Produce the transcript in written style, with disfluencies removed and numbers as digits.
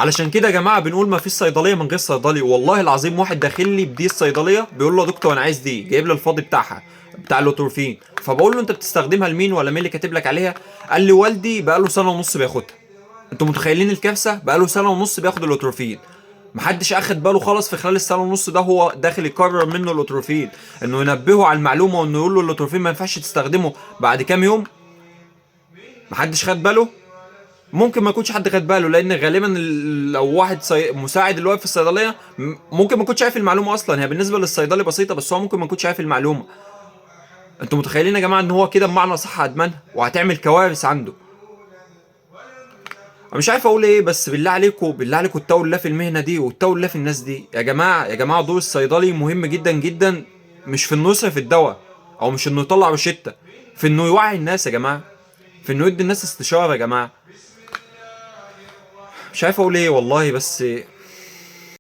علشان كده يا جماعه بنقول ما فيش صيدليه من غير صيدلي. والله العظيم واحد داخل لي بدي الصيدليه بيقول له يا دكتور انا عايز دي، جايب لي الفاضي بتاعها بتاع اللوتورفين. فبقول له انت بتستخدمها لمين ولا مين اللي كاتب لك عليها؟ قال لي والدي بقى له سنه ونص بياخدها. انتوا متخيلين الكارثه؟ بقى له سنه ونص بياخد اللوتورفين، محدش اخد باله خالص في خلال السنه ونص ده هو داخل يكرر منه اللوتورفين، انه ينبهه على المعلومه وانه يقول له اللوتورفين ما ينفعش تستخدمه بعد كام يوم. محدش خد باله. ممكن ما يكونش حد خد باله، لان غالبا لو واحد مساعد اللي واقف في الصيدليه ممكن ما يكونش عارف المعلومه اصلا. هي بالنسبه للصيدلي بسيطه، بس هو ممكن ما يكونش عارف المعلومه. انتوا متخيلين يا جماعه ان هو كده بمعنى صح ادمنها وهتعمل كوارث عنده. انا مش عارف اقول ايه، بس بالله عليكم بالله عليكم اتقوا الله في المهنه دي واتقوا الله في الناس دي يا جماعه. يا جماعه دور الصيدلي مهم جدا جدا، مش في انه يصرف الدواء او مش انه يطلع روشته، في انه يوعي الناس يا جماعه، في انه يدي الناس استشاره يا جماعه. مش عارف اقول ايه والله، بس